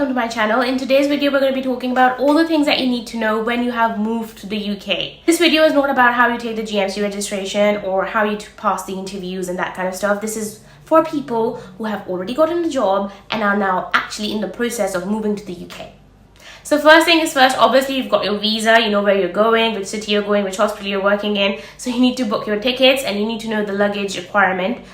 welcome to my channel. In today's video, we're going to be talking about all the things that you need to know when you have moved to the UK. This video is not about how you take the GMC registration or how you pass the interviews and that kind of stuff. This is for people who have already gotten a job and are now actually in the process of moving to the UK. So first thing is first, obviously you've got your visa, you know where you're going, which city you're going, which hospital you're working in. So you need to book your tickets and you need to know the luggage requirement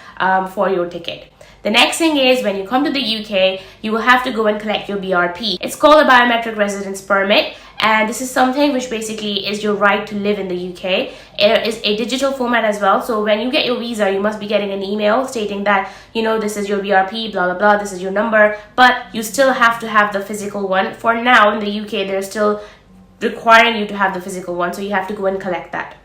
for your ticket. The next thing is when you come to the UK, you will have to go and collect your BRP. It's called a biometric residence permit, and this is something which basically is your right to live in the UK. It is a digital format as well. So when you get your visa, you must be getting an email stating that, you know, this is your BRP, blah, blah, blah, this is your number, but you still have to have the physical one. For now in the UK, they're still requiring you to have the physical one, so you have to go and collect that.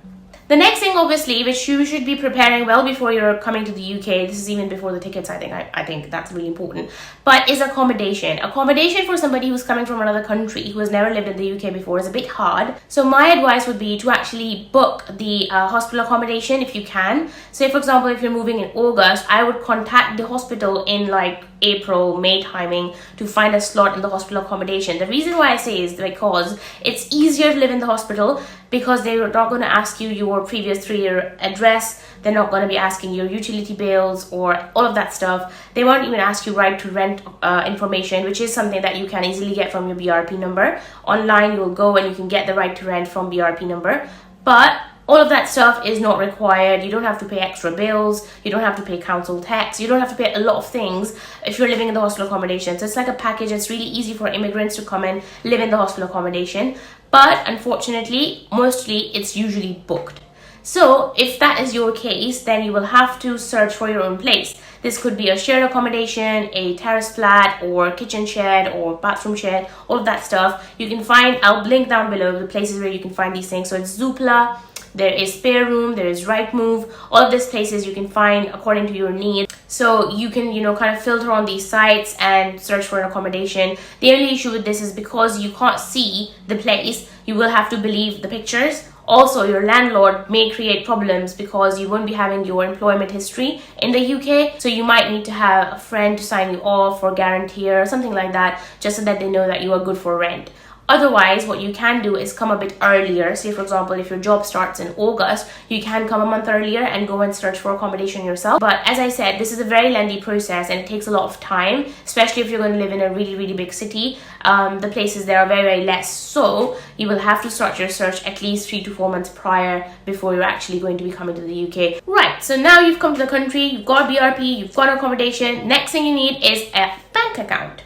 The next thing, obviously, which you should be preparing well before you're coming to the UK, this is even before the tickets, I think that's really important, but is accommodation. Accommodation for somebody who's coming from another country, who has never lived in the UK before, is a bit hard. So my advice would be to actually book the hospital accommodation if you can. Say, for example, if you're moving in August, I would contact the hospital in like April, May timing to find a slot in the hospital accommodation. The reason why I say is because it's easier to live in the hospital because they're not going to ask you your previous 3-year address. They're not going to be asking your utility bills or all of that stuff. They won't even ask you right to rent information, which is something that you can easily get from your BRP number. Online, you'll go and you can get the right to rent from BRP number. But all of that stuff is not required. You don't have to pay extra bills. You don't have to pay council tax. You don't have to pay a lot of things if you're living in the hospital accommodation. So it's like a package. It's really easy for immigrants to come and live in the hospital accommodation. But unfortunately, mostly it's usually booked. So if that is your case, then you will have to search for your own place. This could be a shared accommodation, a terrace flat, or kitchen shed, or bathroom shed, all of that stuff. You can find, I'll link down below the places where you can find these things. So it's Zoopla, there is Spare Room, there is Rightmove. All of these places you can find according to your need. So you can, kind of filter on these sites and search for an accommodation. The only issue with this is because you can't see the place, you will have to believe the pictures. Also, your landlord may create problems because you won't be having your employment history in the UK. So you might need to have a friend to sign you off or guarantor or something like that, just so that they know that you are good for rent. Otherwise, what you can do is come a bit earlier. Say, for example, if your job starts in August, you can come a month earlier and go and search for accommodation yourself. But as I said, this is a very lengthy process and it takes a lot of time, especially if you're going to live in a really, really big city. The places there are very, very less. So you will have to start your search at least 3 to 4 months prior before you're actually going to be coming to the UK. Right, so now you've come to the country, you've got BRP, you've got accommodation. Next thing you need is a bank account.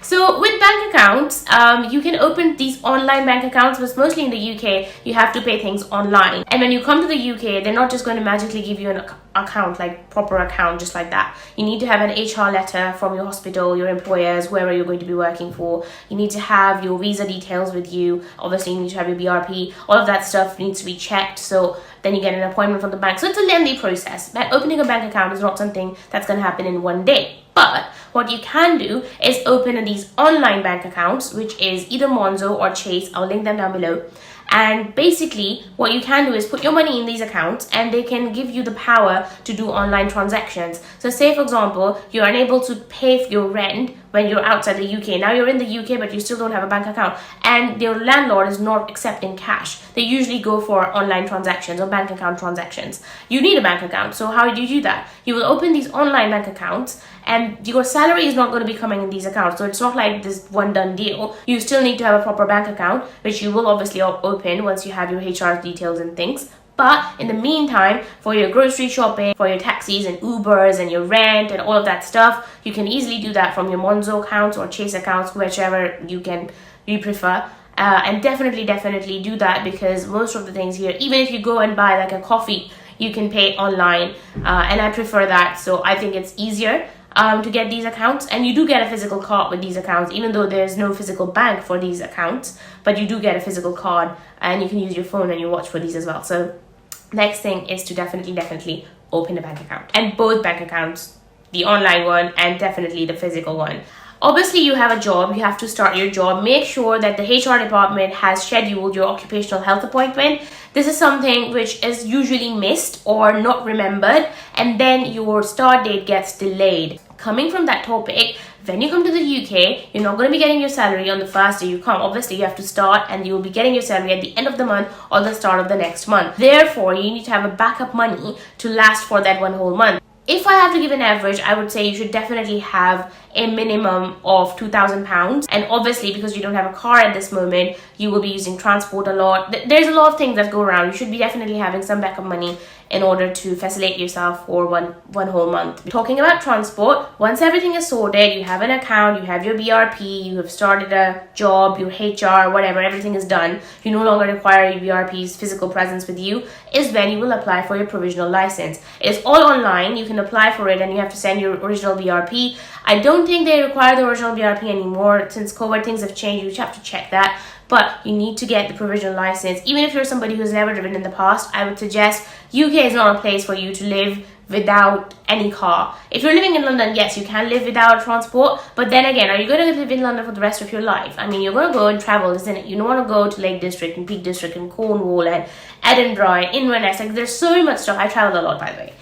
So with bank accounts, you can open these online bank accounts, but mostly in the UK, you have to pay things online. And when you come to the UK, they're not just going to magically give you an account, like proper account, just like that. You need to have an HR letter from your hospital, your employers, wherever you're going to be working for. You need to have your visa details with you. Obviously, you need to have your BRP. All of that stuff needs to be checked. So then you get an appointment from the bank. So it's a lengthy process. But opening a bank account is not something that's going to happen in one day. But what you can do is open these online bank accounts, which is either Monzo or Chase. I'll link them down below. And basically, what you can do is put your money in these accounts and they can give you the power to do online transactions. So say, for example, you're unable to pay for your rent when you're outside the UK. Now you're in the UK, but you still don't have a bank account. And your landlord is not accepting cash. They usually go for online transactions or bank account transactions. You need a bank account. So how do you do that? You will open these online bank accounts and your salary is not going to be coming in these accounts. So it's not like this one done deal. You still need to have a proper bank account, which you will obviously open once you have your HR details and things. But in the meantime, for your grocery shopping, for your taxis and Ubers and your rent and all of that stuff, you can easily do that from your Monzo accounts or Chase accounts, whichever you prefer. And definitely do that, because most of the things here, even if you go and buy like a coffee, you can pay online. And I prefer that. So I think it's easier to get these accounts, and you do get a physical card with these accounts, even though there's no physical bank for these accounts, but you do get a physical card and you can use your phone and your watch for these as well. So next thing is to definitely open a bank account, and both bank accounts, the online one and definitely the physical one. Obviously, you have a job, you have to start your job. Make sure that the HR department has scheduled your occupational health appointment. This is something which is usually missed or not remembered, and then your start date gets delayed. Coming from that topic, When you come to the UK, you're not going to be getting your salary on the first day you come. Obviously, you have to start and you will be getting your salary at the end of the month or the start of the next month. Therefore, you need to have a backup money to last for that one whole month. If I have to give an average, I would say you should definitely have a minimum of £2,000. And obviously, because you don't have a car at this moment, you will be using transport a lot. There's a lot of things that go around. You should be definitely having some backup money in order to facilitate yourself for one whole month. Talking about transport, once everything is sorted, you have an account, you have your BRP, you have started a job, your HR, whatever, everything is done, you no longer require your BRP's physical presence with you, is when you will apply for your provisional license. It's all online. You can apply for it and you have to send your original BRP. I don't think they require the original BRP anymore. Since COVID, things have changed. You have to check that. But you need to get the provisional license. Even if you're somebody who's never driven in the past, I would suggest UK is not a place for you to live without any car. If you're living in London, yes, you can live without transport. But then again, are you going to live in London for the rest of your life? I mean, you're going to go and travel, isn't it? You don't want to go to Lake District and Peak District and Cornwall and Edinburgh and Inverness. Like, there's so much stuff. I traveled a lot, by the way.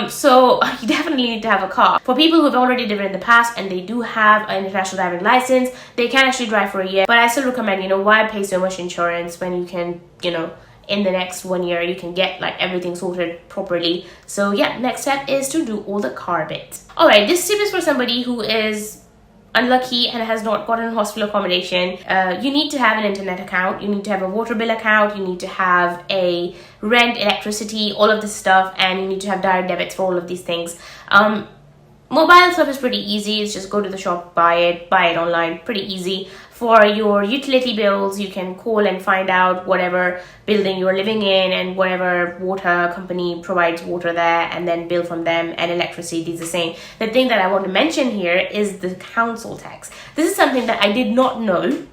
So you definitely need to have a car. For people who've already driven in the past and they do have an international driving license, they can actually drive for a year. But I still recommend, why pay so much insurance when you can, in the next 1 year, you can get like everything sorted properly. So yeah, next step is to do all the car bits. All right, this tip is for somebody who is unlucky and has not gotten hospital accommodation. You need to have an internet account, you need to have a water bill account, you need to have a rent, electricity, all of this stuff, and you need to have direct debits for all of these things. Mobile stuff is pretty easy. It's just go to the shop, buy it online, pretty easy. For your utility bills, you can call and find out whatever building you're living in and whatever water company provides water there, and then bill from them. And electricity is the same. The thing that I want to mention here is the council tax. This is something that I did not know.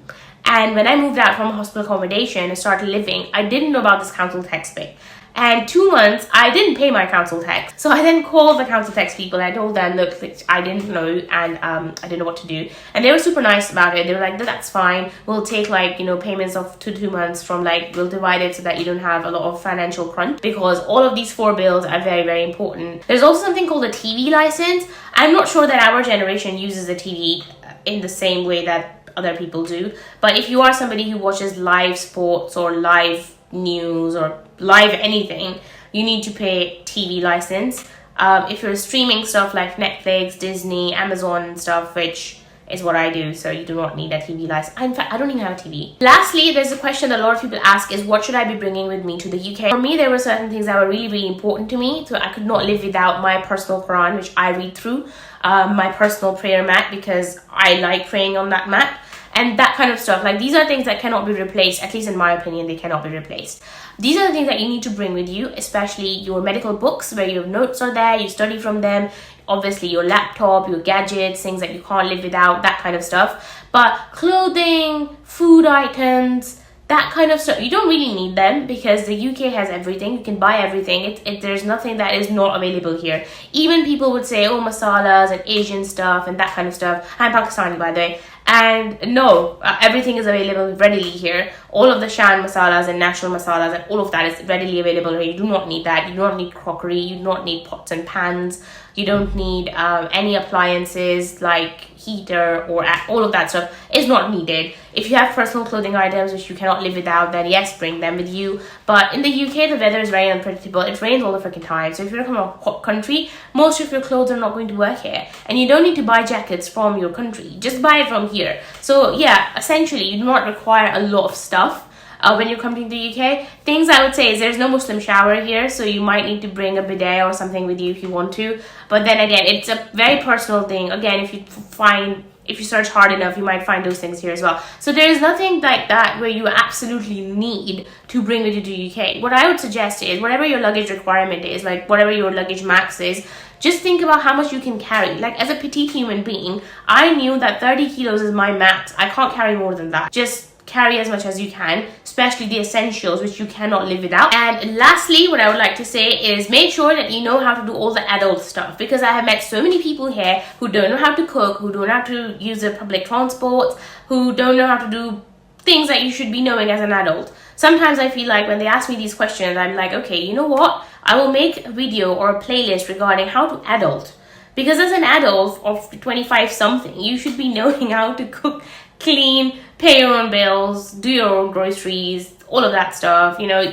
And when I moved out from hospital accommodation and started living, I didn't know about this council tax bit. And 2 months, I didn't pay my council tax. So I then called the council tax people. I told them, look, I didn't know, and I didn't know what to do. And they were super nice about it. They were like, that's fine. We'll take payments of 2 months from we'll divide it so that you don't have a lot of financial crunch, because all of these 4 bills are very, very important. There's also something called a TV license. I'm not sure that our generation uses a TV in the same way that other people do. But if you are somebody who watches live sports or live news or live anything, you need to pay TV license. If you're streaming stuff like Netflix, Disney, Amazon and stuff, which is what I do, so you do not need a TV license. In fact, I don't even have a TV. Lastly, there's a question that a lot of people ask is, what should I be bringing with me to the UK? For me, there were certain things that were really, really important to me. So I could not live without my personal Quran, which I read through, my personal prayer mat, because I like praying on that mat, and that kind of stuff. These are things that cannot be replaced. At least in my opinion, they cannot be replaced. These are the things that you need to bring with you, especially your medical books where your notes are there, you study from them. Obviously your laptop, your gadgets, things that you can't live without, that kind of stuff. But clothing, food items, that kind of stuff, you don't really need them, because the UK has everything. You can buy everything. There's nothing that is not available here. Even people would say, oh, masalas and Asian stuff and that kind of stuff. I'm Pakistani, by the way. And no, everything is available readily here. All of the Shan masalas and national masalas and all of that is readily available here. You do not need that. You do not need crockery. You do not need pots and pans. You don't need any appliances like heater or all of that stuff is not needed. If you have personal clothing items which you cannot live without, then yes, bring them with you. But in the UK, the weather is very unpredictable. It rains all the freaking time. So if you're from a hot country, most of your clothes are not going to work here. And you don't need to buy jackets from your country. Just buy it from here. So yeah, essentially, you do not require a lot of stuff. When you're coming to the UK, things I would say is there's no Muslim shower here, so you might need to bring a bidet or something with you if you want to. But then again, it's a very personal thing. Again, if you search hard enough, you might find those things here as well. So there is nothing like that where you absolutely need to bring with you to UK. What I would suggest is whatever your luggage requirement is, whatever your luggage max is, just think about how much you can carry. As a petite human being, I knew that 30 kilos is my max. I can't carry more than that. Just carry as much as you can, especially the essentials which you cannot live without. And lastly, what I would like to say is make sure that you know how to do all the adult stuff, because I have met so many people here who don't know how to cook, who don't know how to use the public transport, who don't know how to do things that you should be knowing as an adult. Sometimes I feel like when they ask me these questions, I'm like, okay, you know what? I will make a video or a playlist regarding how to adult. Because as an adult of 25 something, you should be knowing how to cook, clean, pay your own bills, do your own groceries, all of that stuff. You know,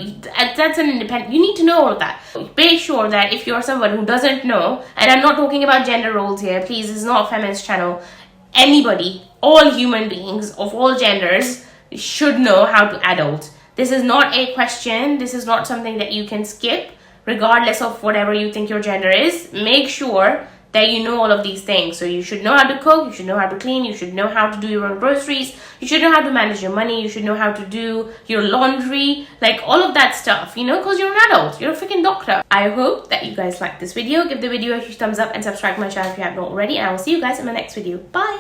that's an independent, you need to know all of that. Make sure that if you're someone who doesn't know, and I'm not talking about gender roles here, please, this is not a feminist channel. Anybody, all human beings of all genders should know how to adult. This is not a question. This is not something that you can skip, regardless of whatever you think your gender is. Make sure that you know all of these things. So you should know how to cook, you should know how to clean, you should know how to do your own groceries, you should know how to manage your money, you should know how to do your laundry, like all of that stuff, you know, because you're an adult, you're a freaking doctor. I hope that you guys liked this video. Give the video a huge thumbs up and subscribe to my channel if you have not already, and I will see you guys in my next video. Bye!